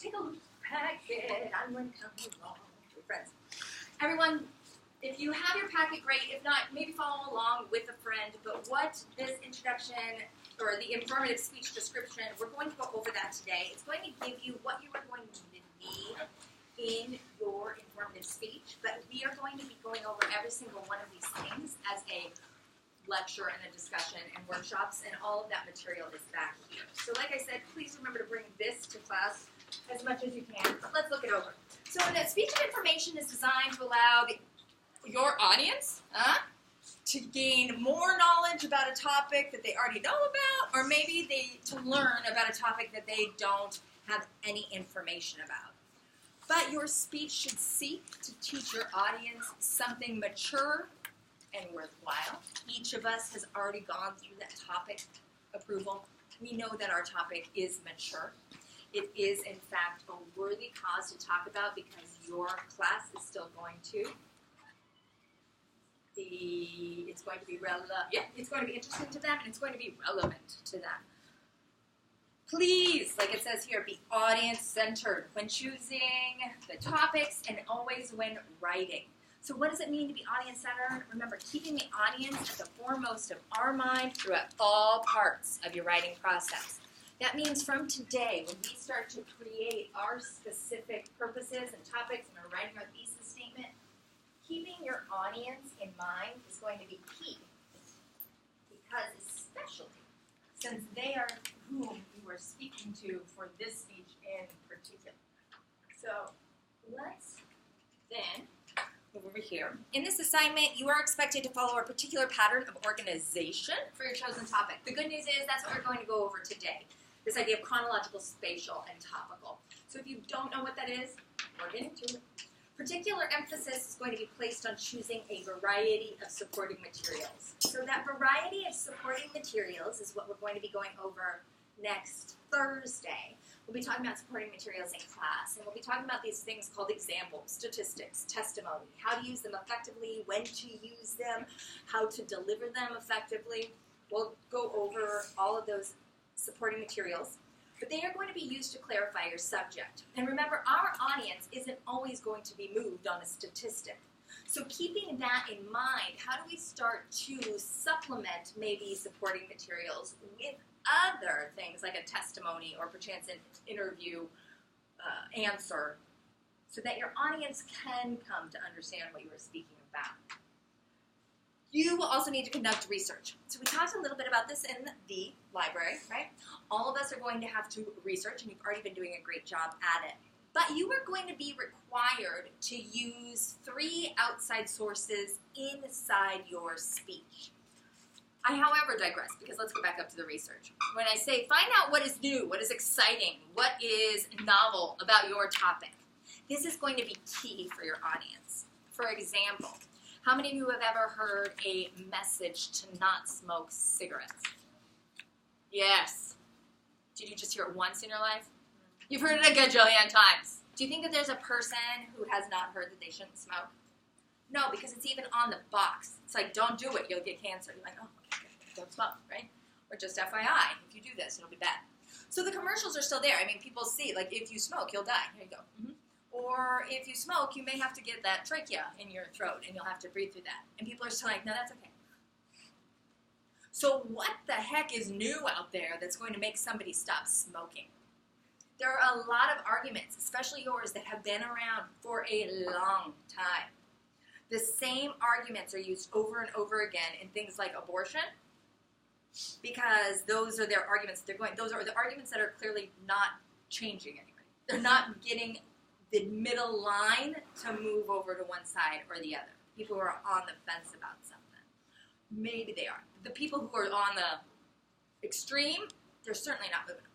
take a look at the packet. I'm going to come along with friends. Everyone, if you have your packet, great. If not, maybe follow along with a friend. But what this introduction or the informative speech description, we're going to go over that today. It's going to give you what you are going to need in your informative speech. But we are going to be going over every single one of these things as a lecture and a discussion and workshops, and all of that material is back here. So like I said, please remember to bring this to class as much as you can. Let's look it over. So the speech of information is designed to allow your audience to gain more knowledge about a topic that they already know about, or maybe to learn about a topic that they don't have any information about. But your speech should seek to teach your audience something mature and worthwhile. Each of us has already gone through that topic approval. We know that our topic is mature. It is, in fact, a worthy cause to talk about because your class is still going to be, it's going to be it's going to be interesting to them, and it's going to be relevant to them. Please, like it says here, be audience-centered when choosing the topics and always when writing. So what does it mean to be audience-centered? Remember, keeping the audience at the foremost of our mind throughout all parts of your writing process. That means from today, when we start to create our specific purposes and topics and are writing our thesis statement, keeping your audience in mind is going to be key. Because especially since they are whom you are speaking to for this speech in particular. So let's then move over here. In this assignment, you are expected to follow a particular pattern of organization for your chosen topic. The good news is that's what we're going to go over today. This idea of chronological, spatial, and topical. So if you don't know what that is, we're getting to it. Particular emphasis is going to be placed on choosing a variety of supporting materials. So that variety of supporting materials is what we're going to be going over next Thursday. We'll be talking about supporting materials in class, and we'll be talking about these things called examples, statistics, testimony, how to use them effectively, when to use them, how to deliver them effectively. We'll go over all of those supporting materials, but they are going to be used to clarify your subject. And remember, our audience isn't always going to be moved on a statistic. So keeping that in mind, how do we start to supplement maybe supporting materials with other things like a testimony or perchance an interview answer so that your audience can come to understand what you are speaking about? You will also need to conduct research. So we talked a little bit about this in the library, right? All of us are going to have to research, and you've already been doing a great job at it. But you are going to be required to use 3 outside sources inside your speech. I, however, digress, because let's go back up to the research. When I say find out what is new, what is exciting, what is novel about your topic, this is going to be key for your audience. For example, how many of you have ever heard a message to not smoke cigarettes? Yes. Did you just hear it once in your life? You've heard it a gajillion times. Do you think that there's a person who has not heard that they shouldn't smoke? No, because it's even on the box. It's like, don't do it, you'll get cancer. You're like, oh, okay, don't smoke, right? Or just FYI, if you do this, it'll be bad. So the commercials are still there. I mean, people see, like, if you smoke, you'll die. Here you go. Mm-hmm. Or if you smoke, you may have to get that trachea in your throat, and you'll have to breathe through that. And people are still like, no, that's okay. So what the heck is new out there that's going to make somebody stop smoking? There are a lot of arguments, especially yours, that have been around for a long time. The same arguments are used over and over again in things like abortion, because those are their arguments. Those are the arguments that are clearly not changing anybody. They're not getting the middle line to move over to one side or the other. People who are on the fence about something. Maybe they are. The people who are on the extreme, they're certainly not moving.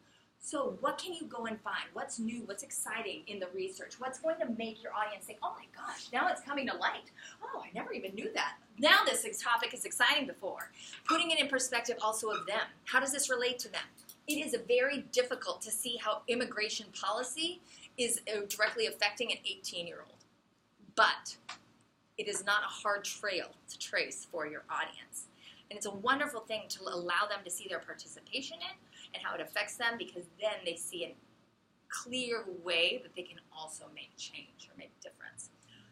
So what can you go and find? What's new? What's exciting in the research? What's going to make your audience think, oh my gosh, now it's coming to light. Oh, I never even knew that. Now this topic is exciting before. Putting it in perspective also of them. How does this relate to them? It is very difficult to see how immigration policy is directly affecting an 18-year-old. But it is not a hard trail to trace for your audience. And it's a wonderful thing to allow them to see their participation in and how it affects them, because then they see clear way that they can also make change or make a difference.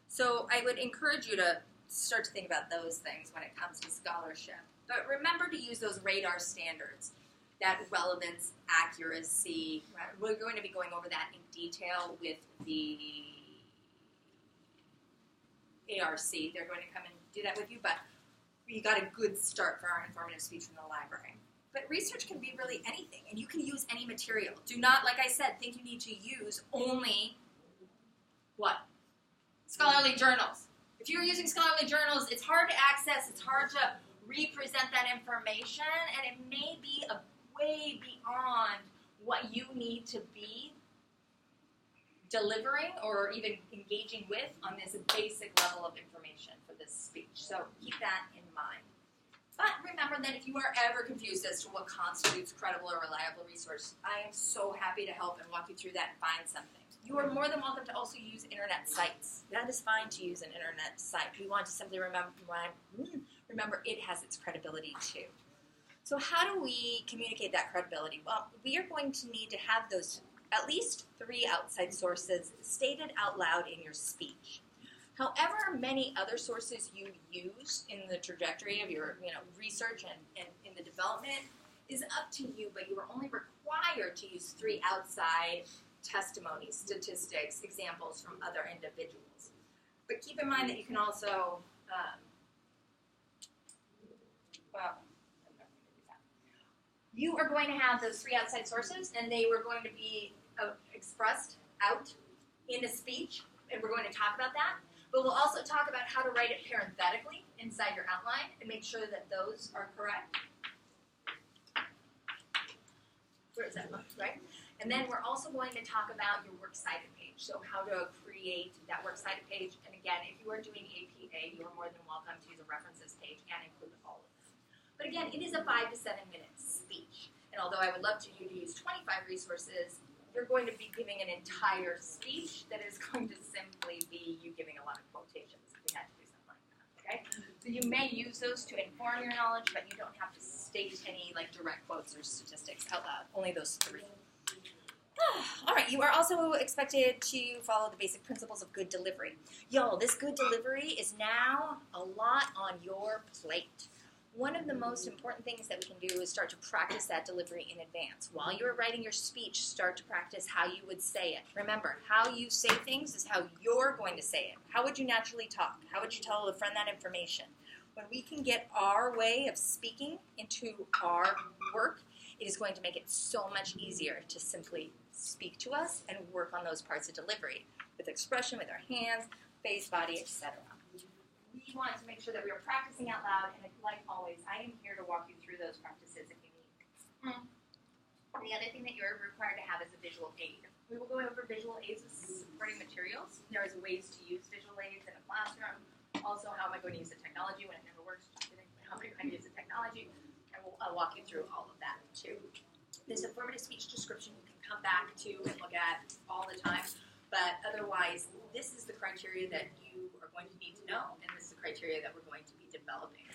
So I would encourage you to start to think about those things when it comes to scholarship. But remember to use those radar standards, that relevance, accuracy. We're going to be going over that in detail with the ARC. They're going to come and do that with you, but we got a good start for our informative speech from the library. But research can be really anything, and you can use any material. Do not, like I said, think you need to use only what? Scholarly journals. If you're using scholarly journals, it's hard to access, it's hard to represent that information, and it may be a way beyond what you need to be delivering or even engaging with on this basic level of information for this speech. So keep that in mind. But remember that if you are ever confused as to what constitutes credible or reliable resource, I am so happy to help and walk you through that and find something. You are more than welcome to also use internet sites. That is fine to use an internet site. We want to simply remember it has its credibility too. So how do we communicate that credibility? Well, we are going to need to have those at least 3 outside sources stated out loud in your speech. However many other sources you use in the trajectory of your research and in the development is up to you, but you are only required to use 3 outside testimonies, statistics, examples from other individuals. But keep in mind that you can also, you are going to have those 3 outside sources, and they were going to be expressed out in a speech, and we're going to talk about that. But we'll also talk about how to write it parenthetically inside your outline and make sure that those are correct. Where is that one, right? And then we're also going to talk about your works cited page, so how to create that works cited page. And again, if you are doing APA, you are more than welcome to use a references page and include all of them. But again, it is a 5 to 7 minute speech. And although I would love you to use 25 resources, you're going to be giving an entire speech that is going to simply be you giving a lot of quotations if we had to do something like that, okay? So you may use those to inform your knowledge, but you don't have to state any direct quotes or statistics out loud, only those 3. All right, you are also expected to follow the basic principles of good delivery. Y'all, this good delivery is now a lot on your plate. One of the most important things that we can do is start to practice that delivery in advance. While you're writing your speech, start to practice how you would say it. Remember, how you say things is how you're going to say it. How would you naturally talk? How would you tell a friend that information? When we can get our way of speaking into our work, it is going to make it so much easier to simply speak to us and work on those parts of delivery with expression, with our hands, face, body, etc. We want to make sure that we are practicing out loud, and like always, I am here to walk you through those practices if you need. The other thing that you're required to have is a visual aid. We will go over visual aids with supporting materials. There is ways to use visual aids in a classroom. Also, how am I going to use the technology when it never works? How am I going to use the technology? And I'll walk you through all of that too. This informative speech description you can come back to and look at all the time. But otherwise, this is the criteria that you are going to need to know, and this is the criteria that we're going to be developing.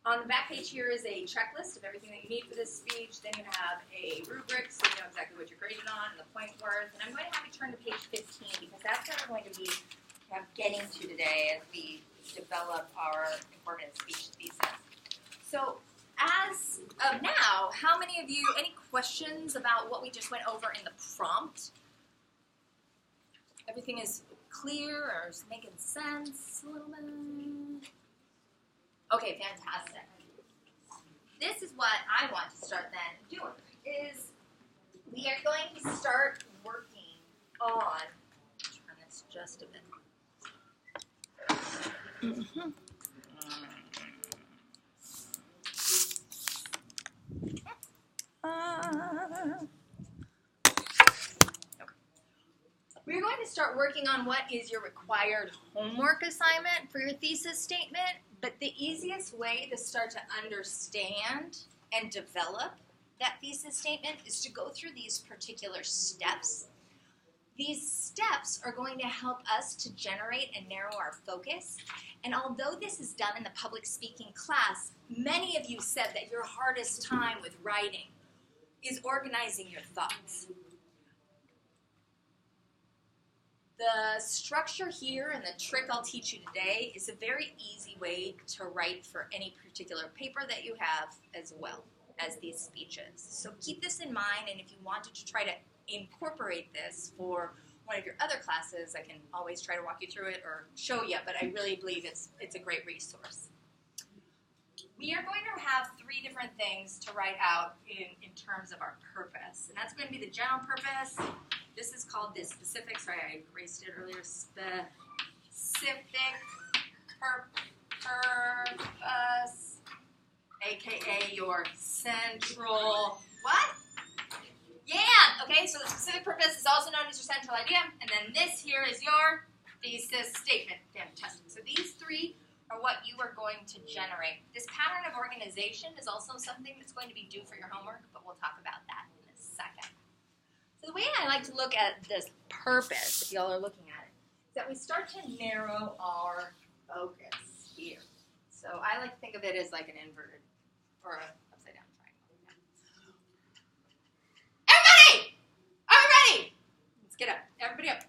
On the back page here is a checklist of everything that you need for this speech. Then you have a rubric, so you know exactly what you're graded on and the point worth. And I'm going to have you turn to page 15 because that's what we're going to be getting to today as we develop our informative speech thesis. So as of now, how many of you, any questions about what we just went over in the prompt? Everything is clear or is making sense a little bit? Okay, fantastic. This is what I want to start then doing, is we are going to start working on, turn this just a bit. We're going to start working on what is your required homework assignment for your thesis statement, but the easiest way to start to understand and develop that thesis statement is to go through these particular steps. These steps are going to help us to generate and narrow our focus, and although this is done in the public speaking class, many of you said that your hardest time with writing is organizing your thoughts. The structure here and the trick I'll teach you today is a very easy way to write for any particular paper that you have as well as these speeches. So keep this in mind, and if you wanted to try to incorporate this for one of your other classes, I can always try to walk you through it or show you, but I really believe it's a great resource. We are going to have three different things to write out in terms of our purpose, and that's going to be the general purpose. This is called the specific, sorry, I erased it earlier, specific purpose, aka your central, what? Yeah, okay, so the specific purpose is also known as your central idea, and then this here is your thesis statement. Fantastic. So these three are what you are going to generate. This pattern of organization is also something that's going to be due for your homework, but we'll talk about that in a second. So the way I like to look at this purpose, if y'all are looking at it, is that we start to narrow our focus here. So I like to think of it as like an inverted or an upside down triangle. Everybody! Are we ready? Let's get up. Everybody up.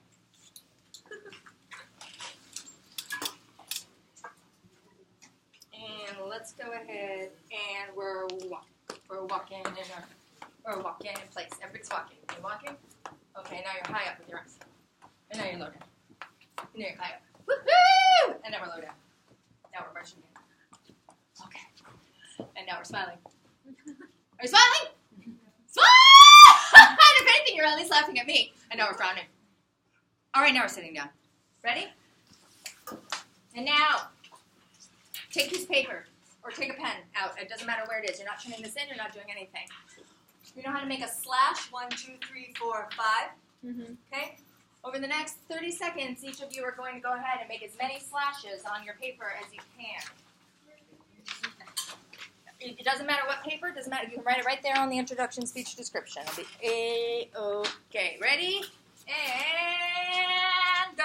And let's go ahead and we're walking in place. Everybody's walking. You walking? Okay, now you're high up with your arms. And now you're low down. And now you're high up. Woohoo! And now we're low down. Now we're marching in. Okay. And now we're smiling. Are you smiling? Smile! And if anything, you're at least laughing at me. And now we're frowning. All right, now we're sitting down. Ready? And now, take this paper or take a pen out. It doesn't matter where it is. You're not turning this in. You're not doing anything. You know how to make a slash? 1, 2, 3, 4, 5. Okay? Over the next 30 seconds, each of you are going to go ahead and make as many slashes on your paper as you can. It doesn't matter what paper. It doesn't matter. You can write it right there on the introduction speech description. It'll be A-OK. Ready? And go.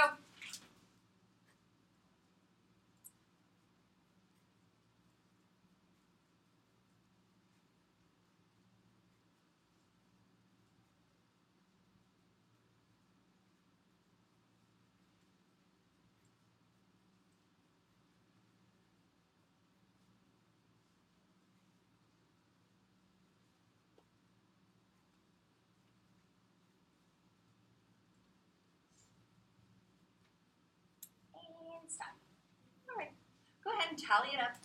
Stop. All right. Go ahead and tally it up.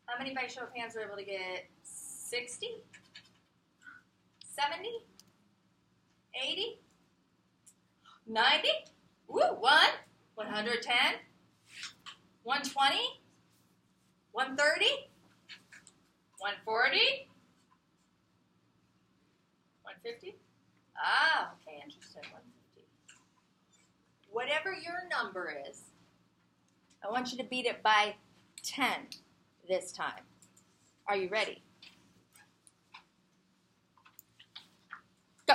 How many by show of hands were able to get 60? 70? 80? 90? Woo! 110? 120? 130? 140? 150? Ah, okay, interesting. 150. Whatever your number is, I want you to beat it by 10 this time. Are you ready? Go.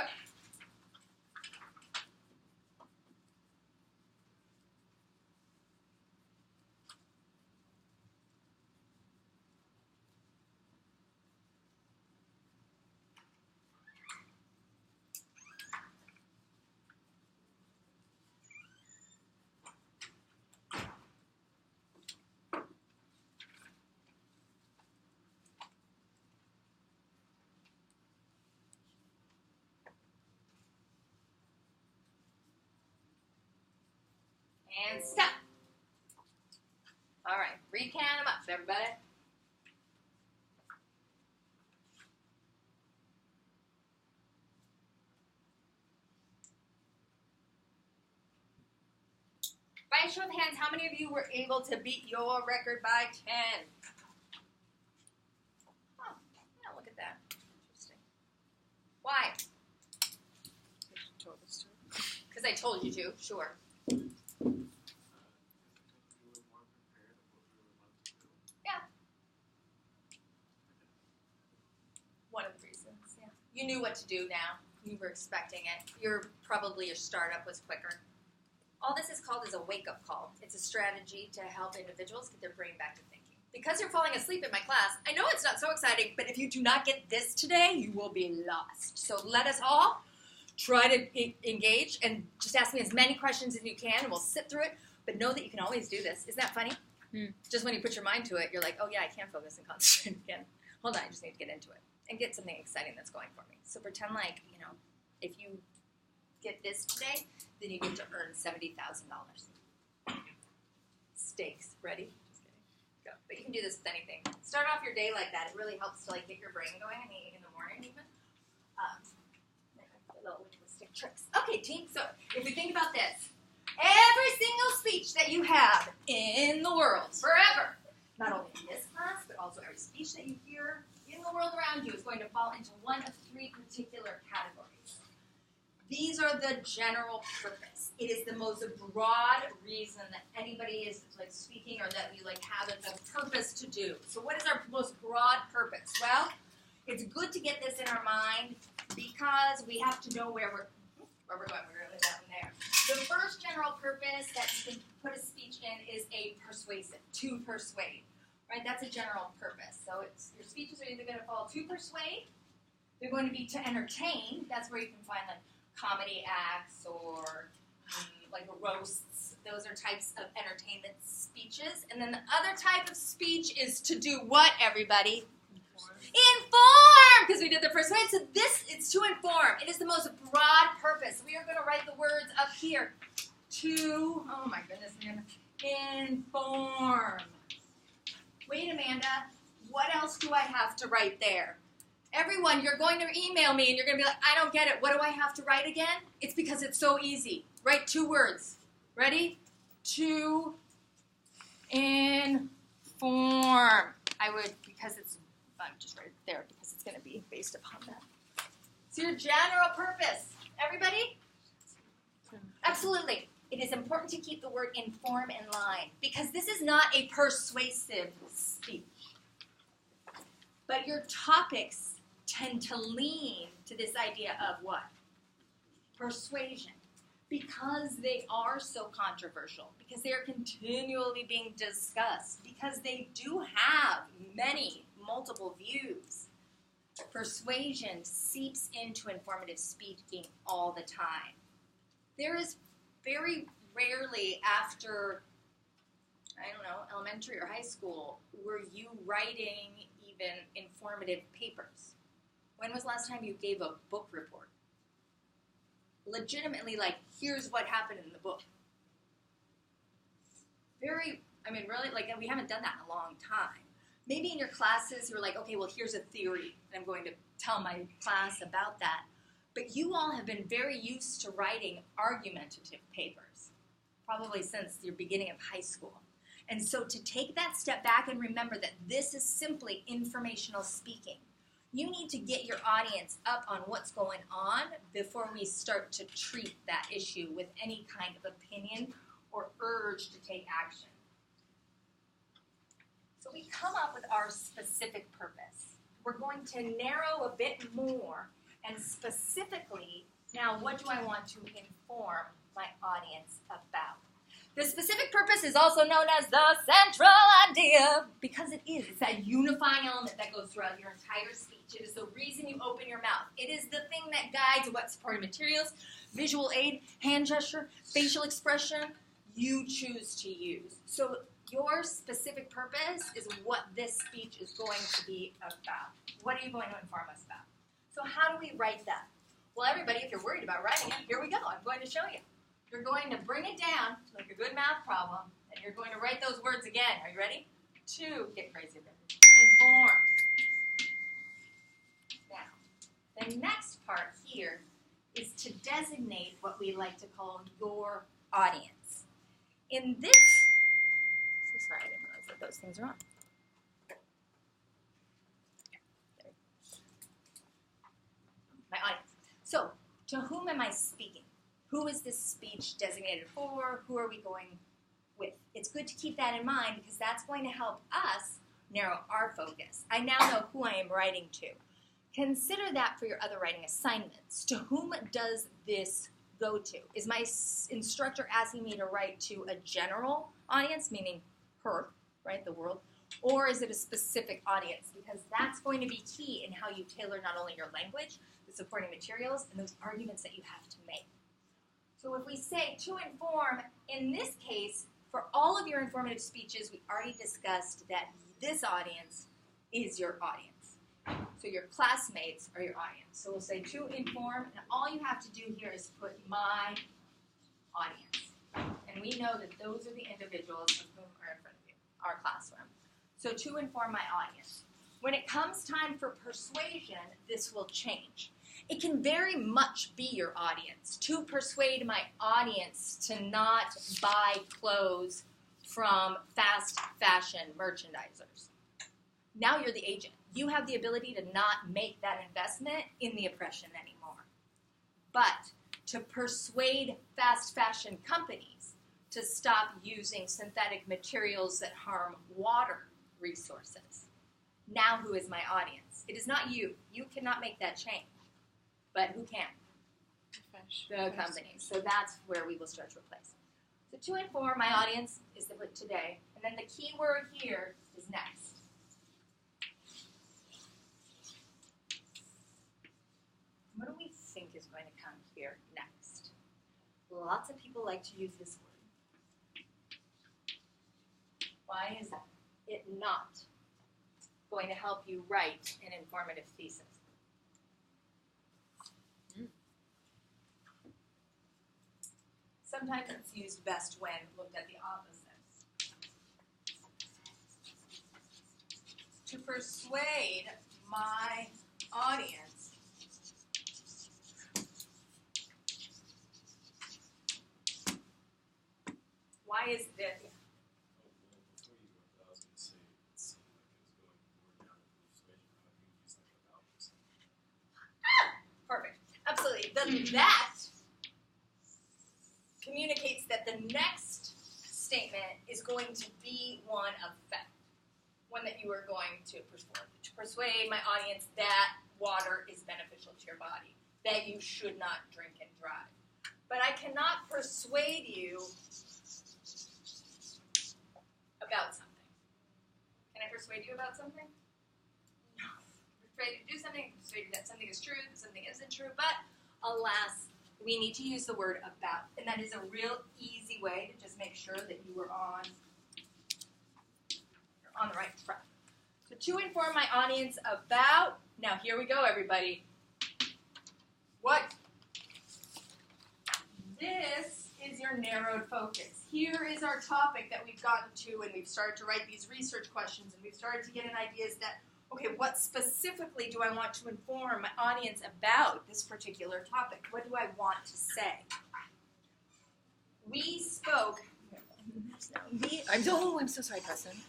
And stop. All right, recount them up, everybody. By a show of hands, how many of you were able to beat your record by 10? Oh, yeah, look at that. Interesting. Why? Because I told you to, sure. One of the reasons, yeah. You knew what to do now. You were expecting it. Probably your startup was quicker. All this is called is a wake-up call. It's a strategy to help individuals get their brain back to thinking. because you're falling asleep in my class, I know it's not so exciting, but if you do not get this today, you will be lost. So let us all try to engage and just ask me as many questions as you can, and we'll sit through it. But know that you can always do this. Isn't that funny? Just when you put your mind to it, you're like, oh yeah, I can focus and concentrate again. Hold on, I just need to get into it and get something exciting that's going for me. So pretend like, if you get this today, then you get to earn $70,000. Stakes. Ready? Just kidding. Go. But you can do this with anything. Start off your day like that. It really helps to get your brain going in the morning even. Little linguistic tricks. Okay, team. So if we think about this, every single speech that you have in the world, forever, not only in this class, but also every speech that you hear in the world around you is going to fall into one of three particular categories. These are the general purpose. It is the most broad reason that anybody is speaking or that we have a purpose to do. So what is our most broad purpose? Well, it's good to get this in our mind because we have to know where we're going. We're going to that one there. The first general purpose that you can put a speech in is a persuasive, to persuade. Right? That's a general purpose. So your speeches are either going to fall to persuade, they're going to be to entertain. That's where you can find comedy acts or roasts. Those are types of entertainment speeches. And then the other type of speech is to do what, everybody? Inform! Because we did the persuade. So it's to inform. It is the most broad purpose. We are going to write the words up here. To, oh my goodness, Amanda, inform. Wait, Amanda, what else do I have to write there? Everyone, you're going to email me and you're going to be like, I don't get it. What do I have to write again? It's because it's so easy. Write 2 words. Ready? To inform. I'm just right there because it's going to be based upon that. So your general purpose. Everybody? Absolutely. It is important to keep the word inform in line because this is not a persuasive speech. But your topics tend to lean to this idea of what? Persuasion. Because they are so controversial, because they are continually being discussed, because they do have multiple views. Persuasion seeps into informative speaking all the time. There is very rarely after, elementary or high school, were you writing even informative papers? When was the last time you gave a book report? Legitimately, here's what happened in the book. Really, we haven't done that in a long time. Maybe in your classes, you're like, okay, well, here's a theory, and I'm going to tell my class about that. But you all have been very used to writing argumentative papers, probably since the beginning of high school. And so to take that step back and remember that this is simply informational speaking, you need to get your audience up on what's going on before we start to treat that issue with any kind of opinion or urge to take action. So we come up with our specific purpose. We're going to narrow a bit more, and specifically, now what do I want to inform my audience about? The specific purpose is also known as the central idea because it is. It's that unifying element that goes throughout your entire speech. It is the reason you open your mouth. It is the thing that guides what supporting materials, visual aid, hand gesture, facial expression you choose to use. So your specific purpose is what this speech is going to be about. What are you going to inform us about? So how do we write that? Well, everybody, if you're worried about writing it, here we go. I'm going to show you. You're going to bring it down to a good math problem, and you're going to write those words again. Are you ready? To get crazy about it. Inform. Now, the next part here is to designate what we like to call your audience. In this, sorry, I didn't realize that those things are on. My audience. So, to whom am I speaking? Who is this speech designated for? Who are we going with? It's good to keep that in mind because that's going to help us narrow our focus. I now know who I am writing to. Consider that for your other writing assignments. To whom does this go to? Is my instructor asking me to write to a general audience, meaning her, right, the world, Or is it a specific audience? Because that's going to be key in how you tailor not only your language, the supporting materials, and those arguments that you have to make. So if we say to inform, in this case, for all of your informative speeches, we already discussed that this audience is your audience. So your classmates are your audience. So we'll say to inform, and all you have to do here is put my audience. And we know that those are the individuals of whom are in front of you, our classroom. So to inform my audience. When it comes time for persuasion, this will change. It can very much be your audience. To persuade my audience to not buy clothes from fast fashion merchandisers. Now you're the agent. You have the ability to not make that investment in the oppression anymore. But to persuade fast fashion companies to stop using synthetic materials that harm water resources. Now who is my audience? It is not you. You cannot make that change. But who can? The companies. So that's where we will start to replace. So to inform my audience is the put today. And then the key word here is next. What do we think is going to come here next? Lots of people like to use this word. Why is it not going to help you write an informative thesis? Sometimes it's used best when looked at the opposite. To persuade my audience why is it? Perfect. Absolutely. That communicates that the next statement is going to be one of fact, one that you are going to persuade my audience that water is beneficial to your body, that you should not drink and drive. But I cannot persuade you about something. Can I persuade you about something? No. Persuade you to do something, persuade you that something is true, that something isn't true, but alas, we need to use the word about, and that is a real easy way to just make sure that you are on the right track. So to inform my audience about, now here we go, everybody. What? This is your narrowed focus. Here is our topic that we've gotten to, and we've started to write these research questions, and we've started to get an idea is that, okay, what specifically do I want to inform my audience about this particular topic? What do I want to say? We spoke. I'm so sorry, Preston.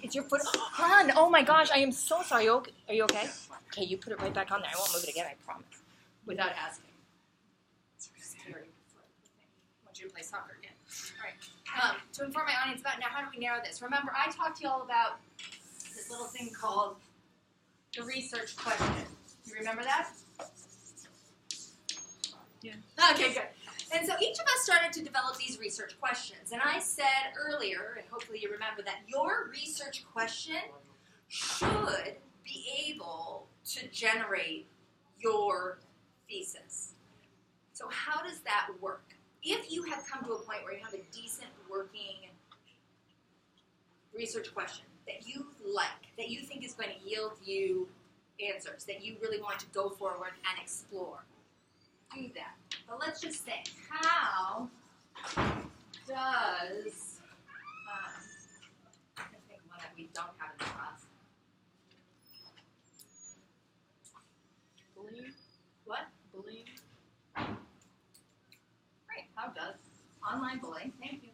It's your foot. Hon, oh my gosh, I am so sorry. Are you okay? Okay, you put it right back on there. I won't move it again, I promise. Without asking. It's scary. I want you to play soccer again. All right. To inform my audience about, now how do we narrow this? Remember, I talked to you all about this little thing called the research question. You remember that? Yeah. Okay, good. And so each of us started to develop these research questions. And I said earlier, and hopefully you remember, that your research question should be able to generate your thesis. So how does that work? If you have come to a point where you have a decent working research question that you like, that you think is going to yield you answers, that you really want to go forward and explore, do that. But let's just say, how does, I think one that we don't have in the class. Bullying? What? Bullying? Great, how does online bullying, thank you.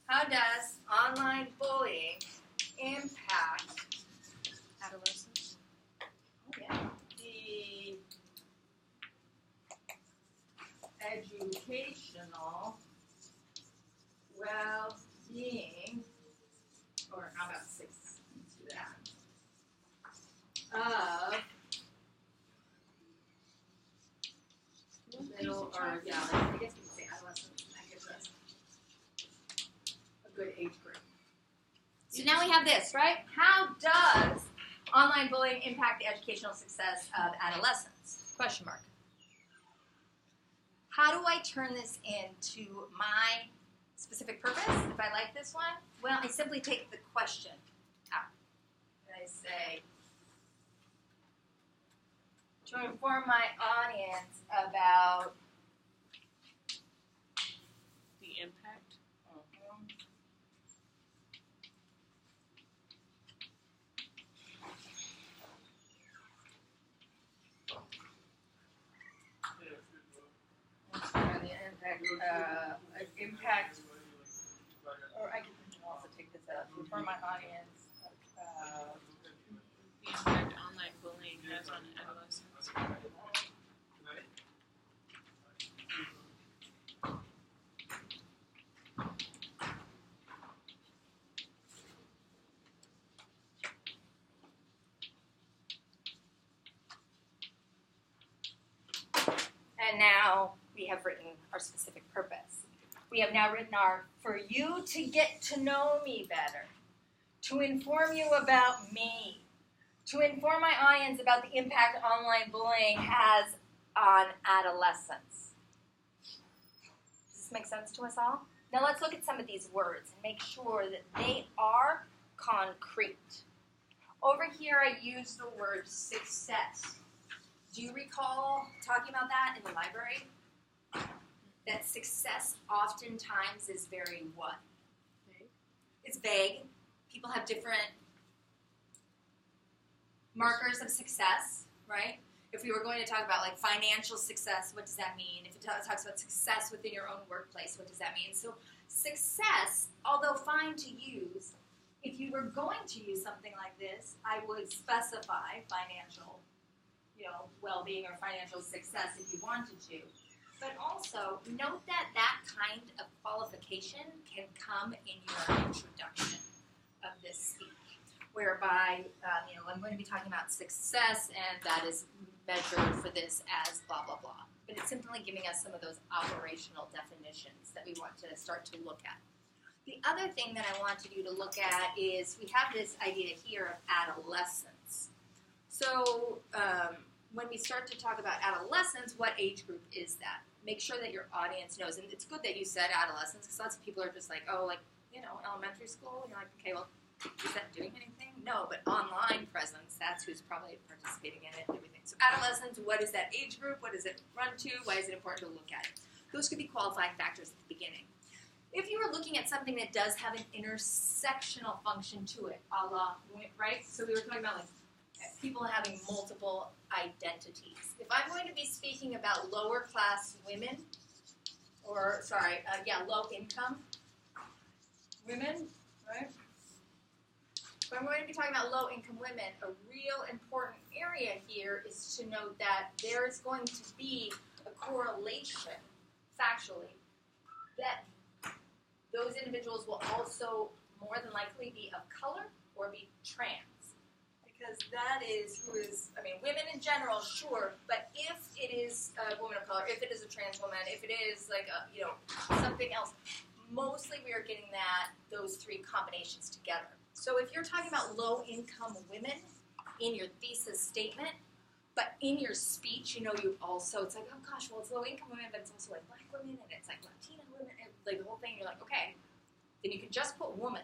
How does online bullying impact Adolescents? the educational well-being, or how about 6 to that, of middle, or yeah, like good age group. So now we have this, right? How does online bullying impact the educational success of adolescents? Question mark. How do I turn this into my specific purpose? If I like this one, well, I simply take the question out. And I say, to inform my audience about The impact. Impact, or I can also take this out. To inform my audience The impact online bullying has on adolescents. And now we have written our specific purpose. We have now written our, for you to get to know me better, to inform you about me, to inform my audience about the impact online bullying has on adolescents. Does this make sense to us all? Now let's look at some of these words and make sure that they are concrete. Over here I use the word success. Do you recall talking about that in the library? That success oftentimes is very what? Vague. It's vague. People have different markers of success, right? If we were going to talk about like financial success, what does that mean? If it talks about success within your own workplace, what does that mean? So success, although fine to use, if you were going to use something like this, I would specify financial, well-being or financial success if you wanted to. But also, note that that kind of qualification can come in your introduction of this speech, whereby, I'm going to be talking about success, and that is measured for this as blah, blah, blah. But it's simply giving us some of those operational definitions that we want to start to look at. The other thing that I wanted you to look at is we have this idea here of adolescence. So, when we start to talk about adolescence, what age group is that? Make sure that your audience knows. And it's good that you said adolescence, because lots of people are just like, elementary school. And you're like, okay, well, is that doing anything? No, but online presence, that's who's probably participating in it and everything. So adolescence, what is that age group? What does it run to? Why is it important to look at it? Those could be qualifying factors at the beginning. If you were looking at something that does have an intersectional function to it, a la, right? So we were talking about like people having multiple identities. If I'm going to be speaking about lower class women, low income women, right? If I'm going to be talking about low income women, a real important area here is to note that there is going to be a correlation, factually, that those individuals will also more than likely be of color or be trans. Because that is women in general, sure, but if it is a woman of color, if it is a trans woman, if it is like something else, mostly we are getting those three combinations together. So if you're talking about low-income women in your thesis statement, but in your speech, you also, it's like, oh gosh, well, it's low-income women, but it's also like black women, and it's like Latina women, and like the whole thing, you're like, okay, then you can just put women,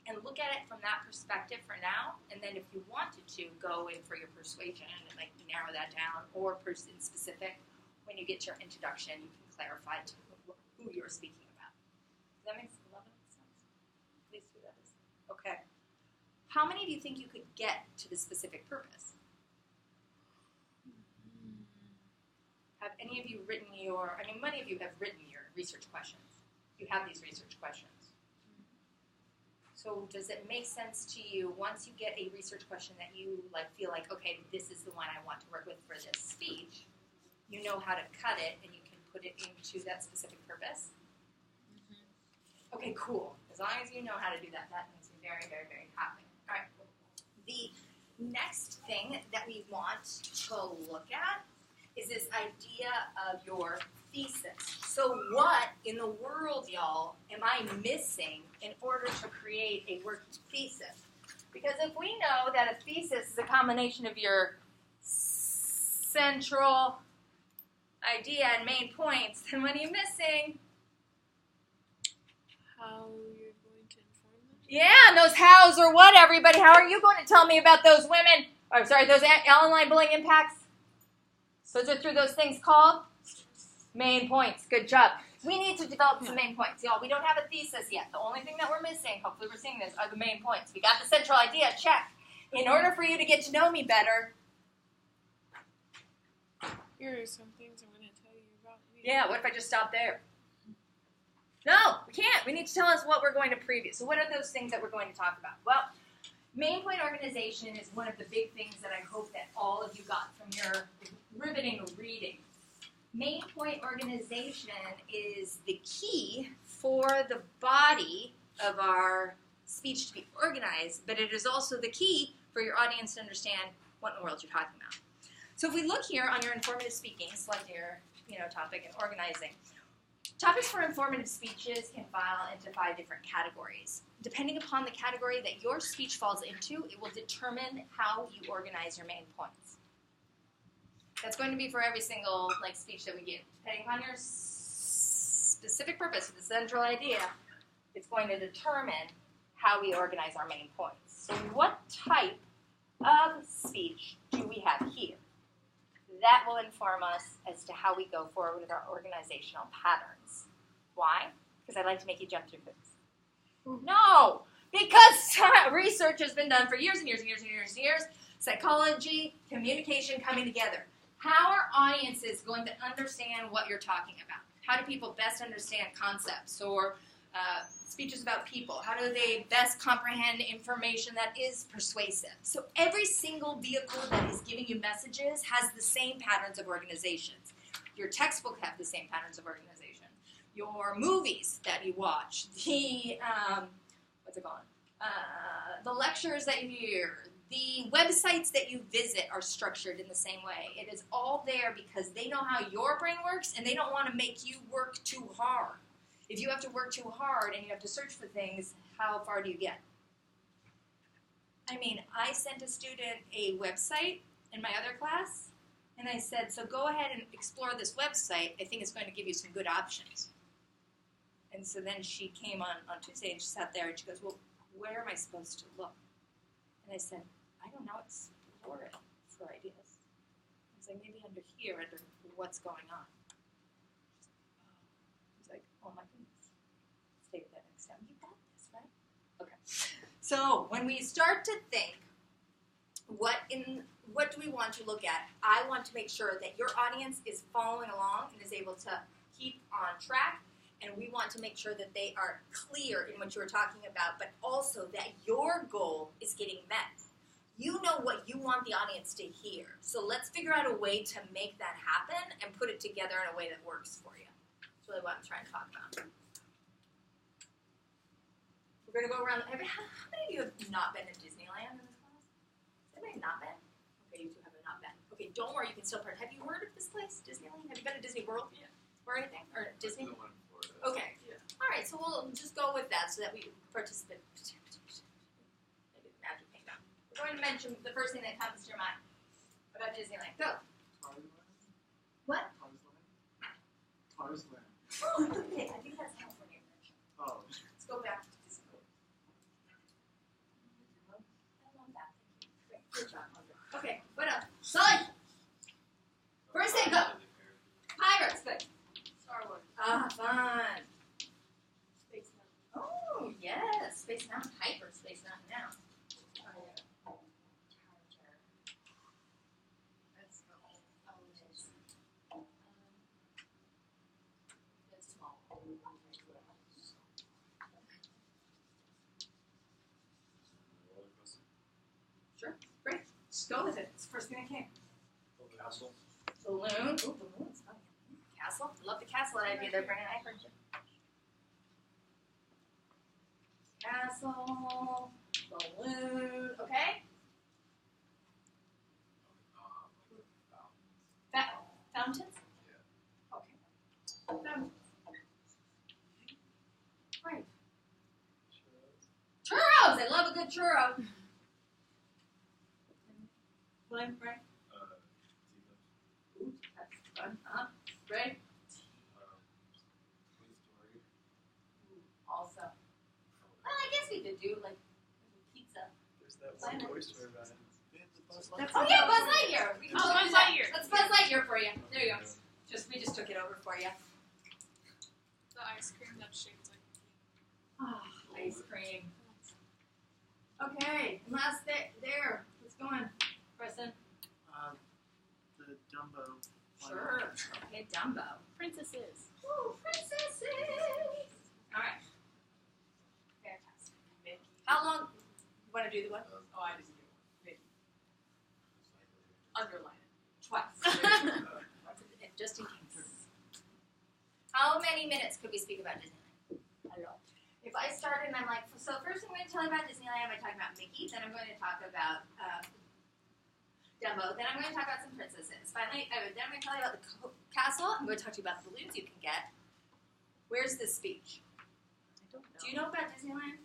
and look at it from that perspective for now, and then if you wanted to go in for your persuasion and like narrow that down, or person specific, when you get to your introduction, you can clarify to who you're speaking about. Does that make sense? Please do that. Okay. How many do you think you could get to the specific purpose? Have any of you written many of you have written your research questions. You have these research questions. So does it make sense to you, once you get a research question that you feel like, okay, this is the one I want to work with for this speech, you know how to cut it and you can put it into that specific purpose? Mm-hmm. Okay, cool. As long as you know how to do that, that makes me very, very, very happy. All right. The next thing that we want to look at is this idea of your thesis. So what in the world, y'all, am I missing in order to create a work thesis? Because if we know that a thesis is a combination of your central idea and main points, then what are you missing? How you're going to inform them? Yeah, and those hows or what, everybody? How are you going to tell me about those women? I'm sorry, those online bullying impacts? Those are through those things called main points. Good job. We need to develop some main points, y'all. We don't have a thesis yet. The only thing that we're missing, hopefully we're seeing this, are the main points. We got the central idea, check. In order for you to get to know me better, Here are some things I'm going to tell you about me. yeah, what if I just stop there? No, we can't. We need to tell us what we're going to preview. So what are those things that we're going to talk about? Well, main point organization is one of the big things that I hope that all of you got from your riveting reading. Main point organization is the key for the body of our speech to be organized, but it is also the key for your audience to understand what in the world you're talking about. So if we look here on your informative speaking, select your topic and organizing. Topics for informative speeches can file into 5 different categories. Depending upon the category that your speech falls into, it will determine how you organize your main points. That's going to be for every single speech that we give. Depending upon your specific purpose, the central idea, it's going to determine how we organize our main points. So what type of speech do we have here? That will inform us as to how we go forward with our organizational patterns. Why? Because I'd like to make you jump through hoops. No! Because research has been done for years and years and years and years and years. Psychology, communication coming together. How are audiences going to understand what you're talking about? How do people best understand concepts or speeches about people? How do they best comprehend information that is persuasive? So every single vehicle that is giving you messages has the same patterns of organizations. Your textbook have the same patterns of organization. Your movies that you watch, the the lectures that you hear, the websites that you visit are structured in the same way. It is all there because they know how your brain works and they don't want to make you work too hard. If you have to work too hard and you have to search for things, how far do you get? I mean, I sent a student a website in my other class, and I said, so go ahead and explore this website. I think it's going to give you some good options. And so then she came on Tuesday and she sat there and she goes, well, where am I supposed to look? And I said, I don't know, explore it for ideas. I was like, maybe under here, under what's going on. He's like, oh my goodness. Stay with that next time. You got this, right? Okay. So when we start to think, what do we want to look at? I want to make sure that your audience is following along and is able to keep on track. And we want to make sure that they are clear in what you were talking about, but also that your goal is getting met. You know what you want the audience to hear. So let's figure out a way to make that happen and put it together in a way that works for you. That's really what I'm trying to talk about. We're going to go around. How many of you have not been to Disneyland in this class? Has anybody not been? Okay, you two have not been. Okay, don't worry. You can still part. Have you heard of this place, Disneyland? Have you been to Disney World? Yeah. Or anything? Or Disney? Okay. Yeah. All right, so we'll just go with that so that we participate. Maybe the magic thing down. We're going to mention the first thing that comes to your mind about Disneyland. Go. What? Tarzan. Oh, okay. I think that's California version. Oh. Let's go back to Disney. I love that. Great. Good job. Okay, what else? Sully! First thing, go. Pirates. Good. Star Wars. Ah, fun. Space Mountain. Oh, yes. Space Mountain. Hyper Space Mountain now. That's it's small. Sure. Great. Just go with it. It's the first thing that came. Castle. Balloon. Ooh, balloons. Oh, yeah. Castle. Love the castle idea. They're bringing an anchorage. Castle. Balloon. Okay. Fountains? Yeah. Okay. I love a good churro. Right? Ooh, that's fun. Right? Also. Well, I guess we could do like pizza. There's that one Toy Story about it. Oh yeah, Buzz Lightyear. We can Oh, totally Buzz do that. Lightyear. Let's Buzz Lightyear for you. There you go. We just took it over for you. The ice cream that's shaped like. Ice cream. Okay, and last there. Let's go on, Preston. The Dumbo. Sure. Okay, Dumbo. Princesses. Ooh, princesses. All right. Fantastic. Mickey. How long? You want to do the what? Oh, I didn't get one. Mickey. Underline it. Twice. Just in case. How many minutes could we speak about Disneyland? I don't know. If I start and I'm like, so first I'm going to tell you about Disneyland by talking about Mickey, then I'm going to talk about Dumbo, then I'm going to talk about some princesses. Finally, then I'm going to tell you about the castle. I'm going to talk to you about the balloons you can get. Where's this speech? I don't know. Do you know about Disneyland?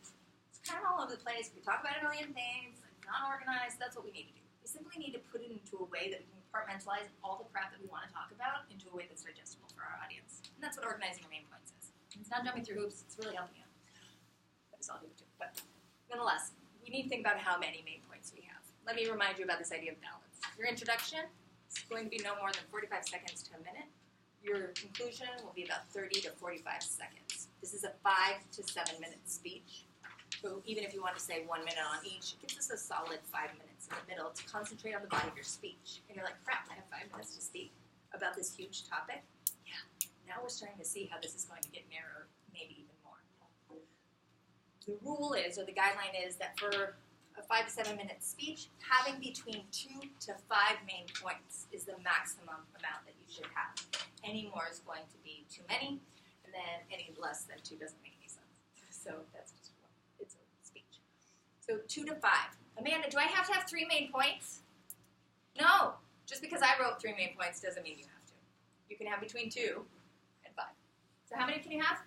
It's kind of all over the place. We talk about a million things. It's not organized. That's what we need to do. We simply need to put it into a way that we can compartmentalize all the crap that we want to talk about into a way that's digestible for our audience. And that's what organizing your main points is. It's not jumping through hoops. It's really helping you. That's all I do too. But nonetheless, we need to think about how many main points we have. Let me remind you about this idea of balance. Your introduction is going to be no more than 45 seconds to a minute. Your conclusion will be about 30 to 45 seconds. This is a 5 to 7 minute speech. So even if you want to say 1 minute on each, it gives us a solid 5 minutes in the middle to concentrate on the body of your speech. And you're like, crap, I have 5 minutes to speak about this huge topic. Yeah, now we're starting to see how this is going to get narrower, maybe even more. The rule is, or the guideline is, that for a 5 to 7 minute speech, having between 2 to 5 main points is the maximum amount that you should have. Any more is going to be too many, and then any less than 2 doesn't make any sense. So that's just it's a speech. So 2 to 5. Amanda, do I have to have 3 main points? No. Just because I wrote 3 main points doesn't mean you have to. You can have between 2 and 5. So how many can you have?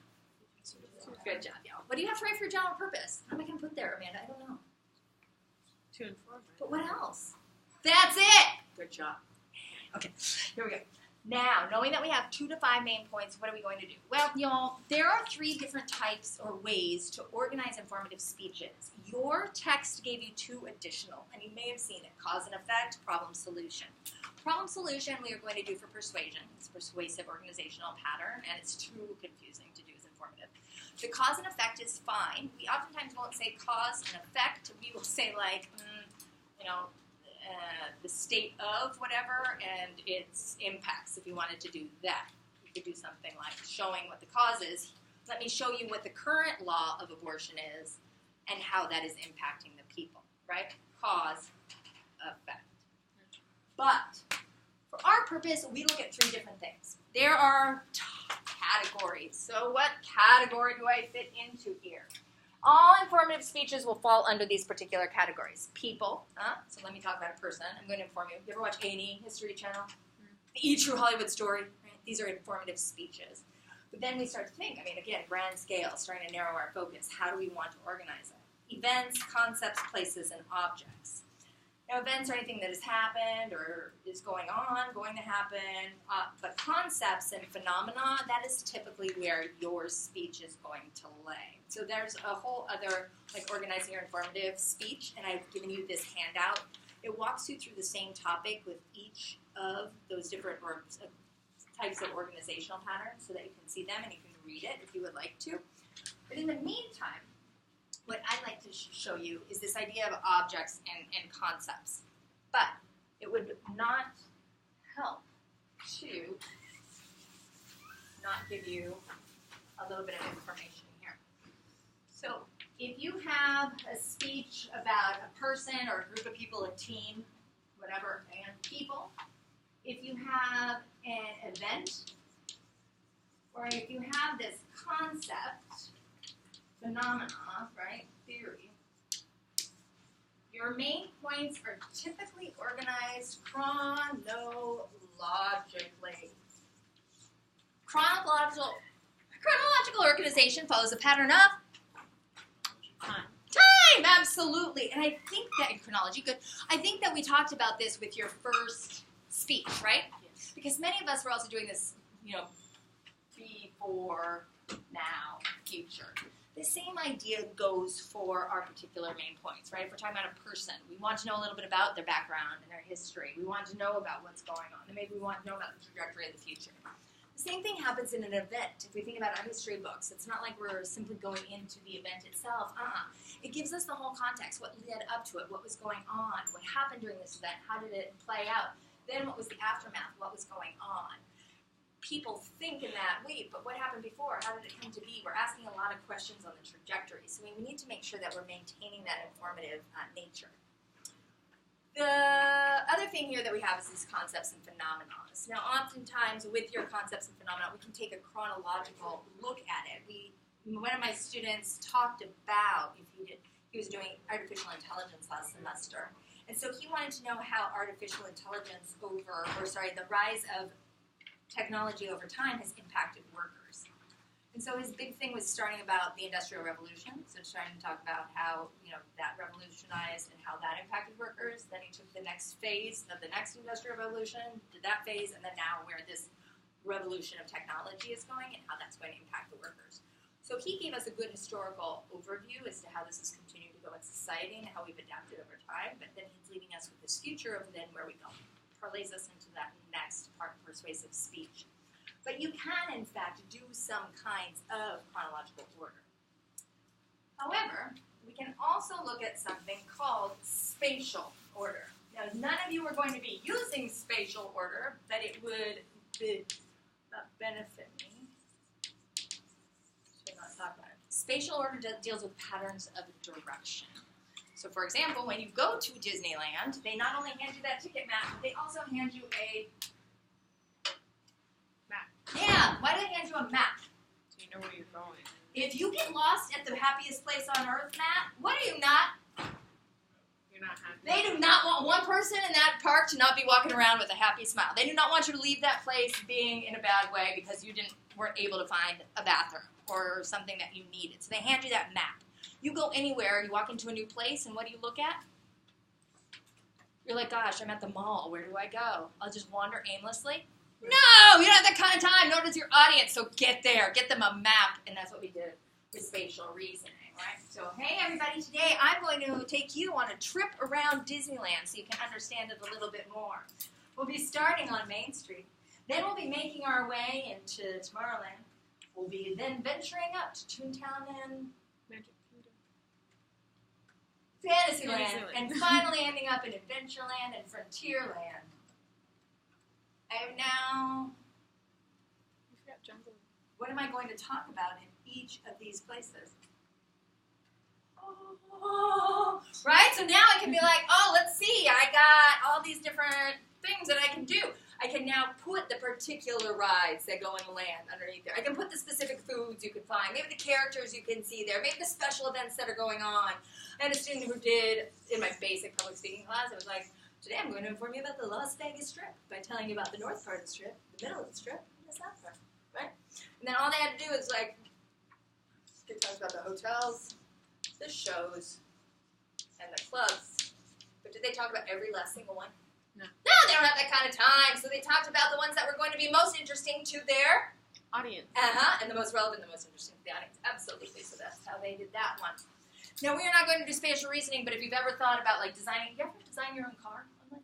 Good job, y'all. What do you have to write for your general purpose? What am I going to put there, Amanda? I don't know. To inform. But what else? That's it! Good job. Okay, here we go. Now, knowing that we have 2 to 5 main points, what are we going to do? Well, y'all, there are 3 different types or ways to organize informative speeches. Your text gave you 2 additional, and you may have seen it: cause and effect, problem solution. Problem solution we are going to do for persuasion. It's a persuasive organizational pattern, and it's too confusing to do as informative. The cause and effect is fine. We oftentimes won't say cause and effect. We will say like, the state of whatever and its impacts. If you wanted to do that, you could do something like showing what the cause is. Let me show you what the current law of abortion is and how that is impacting the people, right? Cause, effect. But for our purpose, we look at 3 different things. There are categories. So what category do I fit into here? All informative speeches will fall under these particular categories. People. So let me talk about a person. I'm going to inform you. You ever watch A&E, History Channel? The E! True Hollywood Story. Right? These are informative speeches. But then we start to think, again, grand scale, starting to narrow our focus. How do we want to organize it? Events, concepts, places, and objects. Now, events are anything that has happened or is going on, going to happen, but concepts and phenomena, that is typically where your speech is going to lay. So there's a whole other, organizing your informative speech, and I've given you this handout. It walks you through the same topic with each of those different types of organizational patterns so that you can see them and you can read it if you would like to. But in the meantime, what I'd like to show you is this idea of objects and concepts. But it would not help to not give you a little bit of information here. So if you have a speech about a person or a group of people, a team, whatever, and people, if you have an event, or if you have this concept, phenomena, right, theory, your main points are typically organized chronologically. Chronological organization follows a pattern of Time, absolutely. And I think that in chronology, good. I think that we talked about this with your first speech, right? Yes. Because many of us were also doing this, before, now, future. The same idea goes for our particular main points, right? If we're talking about a person, we want to know a little bit about their background and their history. We want to know about what's going on, and maybe we want to know about the trajectory of the future. The same thing happens in an event. If we think about our history books, it's not like we're simply going into the event itself. It gives us the whole context, what led up to it, what was going on, what happened during this event, how did it play out, then what was the aftermath, what was going on. People think in that, wait, but what happened before? How did it come to be? We're asking a lot of questions on the trajectory, so we need to make sure that we're maintaining that informative nature. The other thing here that we have is these concepts and phenomena. Now, oftentimes with your concepts and phenomena, we can take a chronological look at it. One of my students talked about, he was doing artificial intelligence last semester, and so he wanted to know how artificial intelligence the rise of technology over time has impacted workers. And so his big thing was starting about the Industrial Revolution, so starting to talk about how that revolutionized and how that impacted workers. Then he took the next phase of the next Industrial Revolution, did that phase, and then now where this revolution of technology is going and how that's going to impact the workers. So he gave us a good historical overview as to how this has continued to go in society and how we've adapted over time, but then he's leaving us with this future of then where we go. Parlays us into that next part, persuasive speech. But you can, in fact, do some kinds of chronological order. However, we can also look at something called spatial order. Now, none of you are going to be using spatial order, but it would benefit me. Should not talk about it. Spatial order deals with patterns of direction. So, for example, when you go to Disneyland, they not only hand you that ticket map, but they also hand you a Map. Yeah, why do they hand you a map? So you know where you're going. If you get lost at the happiest place on earth map, what are you not? You're not happy. They do not want one person in that park to not be walking around with a happy smile. They do not want you to leave that place being in a bad way because you weren't able to find a bathroom or something that you needed. So they hand you that map. You go anywhere, you walk into a new place, and what do you look at? You're like, gosh, I'm at the mall. Where do I go? I'll just wander aimlessly? No, you don't have that kind of time, nor does your audience. So get there. Get them a map, and that's what we did with spatial reasoning, right? So, hey, everybody, today I'm going to take you on a trip around Disneyland so you can understand it a little bit more. We'll be starting on Main Street. Then we'll be making our way into Tomorrowland. We'll be then venturing up to Toontown and Magic Kingdom. Fantasyland, and finally ending up in Adventureland and Frontierland. I am now, You forgot Jungle. what am I going to talk about in each of these places? Oh, right? So now I can be like, oh, let's see, I got all these different things that I can do. I can now put the particular rides that go in the land underneath there. I can put the specific foods you can find, maybe the characters you can see there, maybe the special events that are going on. I had a student who did, in my basic public speaking class, it was like, today I'm going to inform you about the Las Vegas Strip by telling you about the north part of the Strip, the middle of the Strip, and the south part, right? And then all they had to do is like, they talked about the hotels, the shows, and the clubs. But did they talk about every last single one? No. No, they don't have that kind of time. So they talked about the ones that were going to be most interesting to their Audience. and the most relevant, the most interesting to the audience. Absolutely. So that's how they did that one. Now, we are not going to do spatial reasoning, but if you've ever thought about like designing, you ever design your own car? You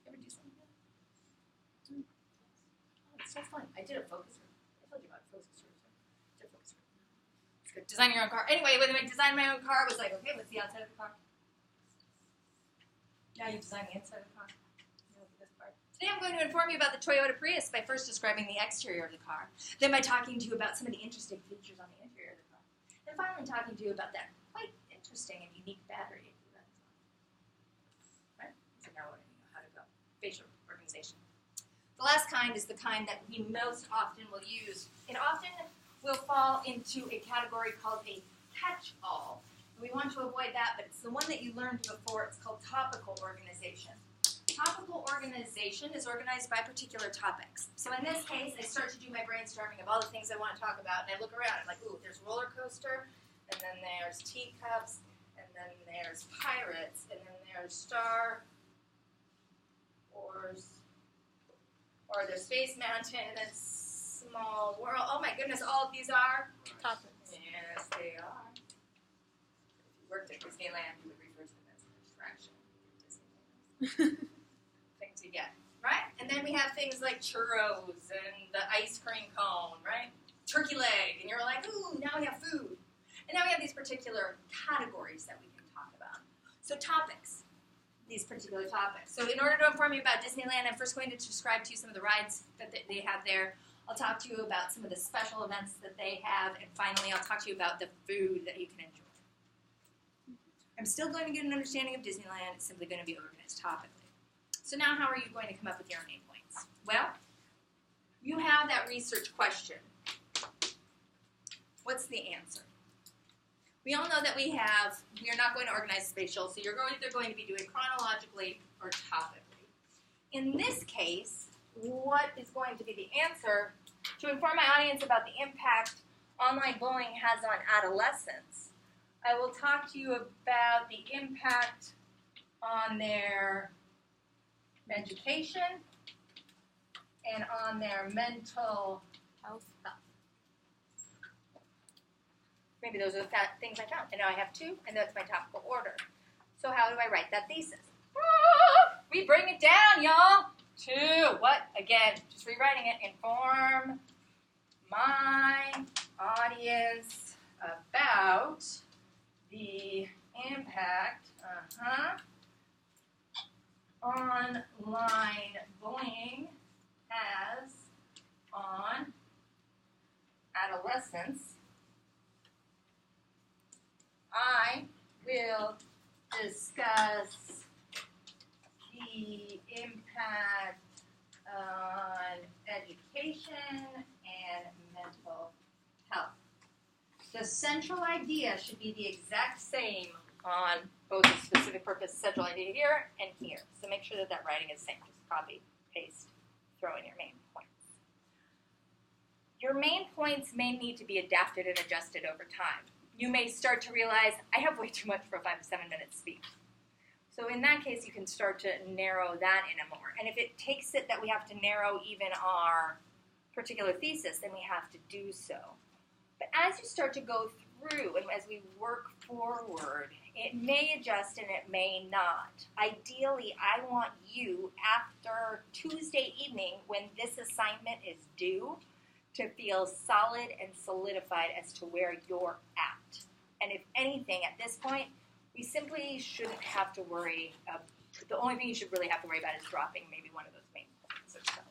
ever do something like that? Oh, it's so fun. I did a focus group. I told you about focus groups. I did a focus group. It's good. Designing your own car. Anyway, when I designed my own car, it was like, okay, what's the outside of the car? Now you design the inside of the car. Today I'm going to inform you about the Toyota Prius by first describing the exterior of the car, then by talking to you about some of the interesting features on the interior of the car, and finally talking to you about that quite interesting and unique battery. Right? So now we know how to go. Spatial organization. The last kind is the kind that we most often will use. It often will fall into a category called a catch-all. We want to avoid that, but it's the one that you learned before. It's called topical organization. Topical organization is organized by particular topics. So in this case, I start to do my brainstorming of all the things I want to talk about, and I look around, I'm like, ooh, there's roller coaster, and then there's teacups, then there's pirates, and then there's Star Wars, or there's Space Mountain, and then Small World. Oh my goodness, all of these are? Topics. Yes, they are. If you worked at Disneyland, you would refer to them as an attraction. Disneyland. Things you get, right? And then we have things like churros and the ice cream cone, right? Turkey leg, and you're like, ooh, now we have food. And now we have these particular categories that we can talk about. So topics, these particular topics. So in order to inform you about Disneyland, I'm first going to describe to you some of the rides that they have there. I'll talk to you about some of the special events that they have, and finally I'll talk to you about the food that you can enjoy. I'm still going to get an understanding of Disneyland. It's simply going to be organized topically. So now how are you going to come up with your main points? Well, you have that research question. What's the answer? We all know that we are not going to organize spatial, so you're either going to be doing chronologically or topically. In this case, what is going to be the answer to inform my audience about the impact online bullying has on adolescents? I will talk to you about the impact on their education and on their mental health. Maybe those are the things I found. And now I have two, and that's my topical order. So how do I write that thesis? We bring it down, y'all, to what? Again, just rewriting it. Inform my audience about the impact online bullying has on adolescents. I will discuss the impact on education and mental health. The central idea should be the exact same on both the specific purpose central idea here and here. So make sure that that writing is the same. Just copy, paste, throw in your main points. Your main points may need to be adapted and adjusted over time. You may start to realize, I have way too much for a 5 to 7 minute speech. So in that case, you can start to narrow that in more. And if it takes it that we have to narrow even our particular thesis, then we have to do so. But as you start to go through and as we work forward, it may adjust and it may not. Ideally, I want you, after Tuesday evening, when this assignment is due, to feel solid and solidified as to where you're at. And if anything, at this point, we simply shouldn't have to worry. The only thing you should really have to worry about is dropping maybe one of those main points or so,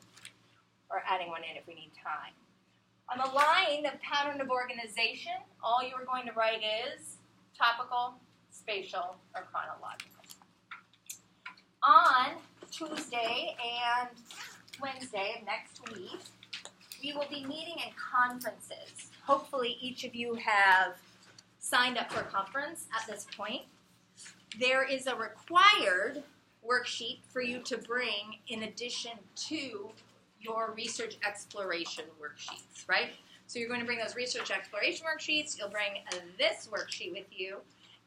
or adding one in if we need time. On the line of pattern of organization, all you are going to write is topical, spatial, or chronological. On Tuesday and Wednesday of next week, we will be meeting in conferences. Hopefully each of you have signed up for a conference at this point. There is a required worksheet for you to bring in addition to your research exploration worksheets, right? So you're going to bring those research exploration worksheets, you'll bring this worksheet with you,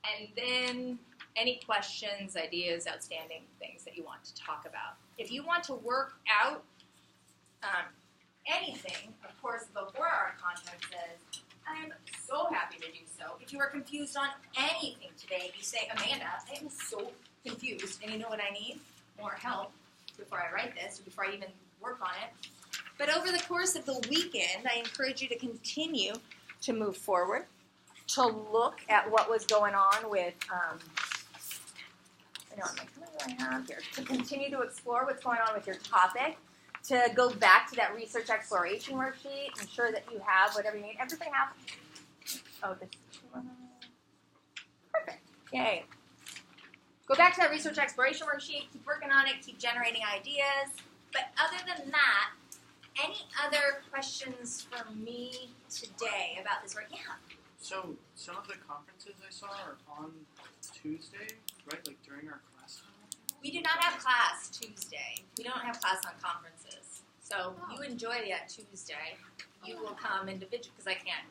and then any questions, ideas, outstanding things that you want to talk about. If you want to work out anything, of course, before our conferences, I'm so happy to do so. If you are confused on anything today, you say, Amanda, I am so confused, and you know what I need? More help before I write this, or before I even work on it. But over the course of the weekend, I encourage you to continue to move forward, to look at what was going on with, what do I have here? To continue to explore what's going on with your topic, to go back to that research exploration worksheet, ensure that you have whatever you need. Everybody have? Oh, this one. Perfect. Yay. Go back to that research exploration worksheet, keep working on it, keep generating ideas. But other than that, any other questions for me today about this work? Yeah. So some of the conferences I saw are on Tuesday, right? Like during our class time? We do not have class Tuesday. We don't have class on conferences. So you enjoy that Tuesday. You will come individually, because I can't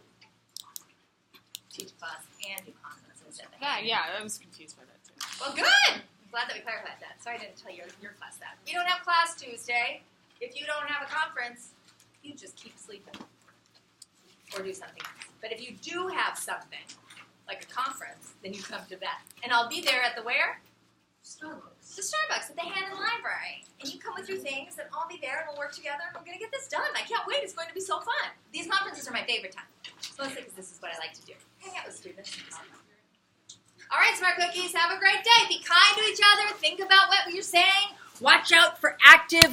teach a class and do conference instead of Yeah, I was confused by that too. Well, good. I'm glad that we clarified that. Sorry I didn't tell your class that. We don't have class Tuesday. If you don't have a conference, you just keep sleeping or do something else. But if you do have something, like a conference, then you come to that. And I'll be there at the where? Starbucks. The Starbucks at the Hannon Library. And you come with your things, and I'll be there, and we'll work together, and we're going to get this done. I can't wait. It's going to be so fun. These conferences are my favorite time. Mostly because this is what I like to do. Hang out with students. All right, Smart Cookies, have a great day. Be kind to each other. Think about what you're saying. Watch out for active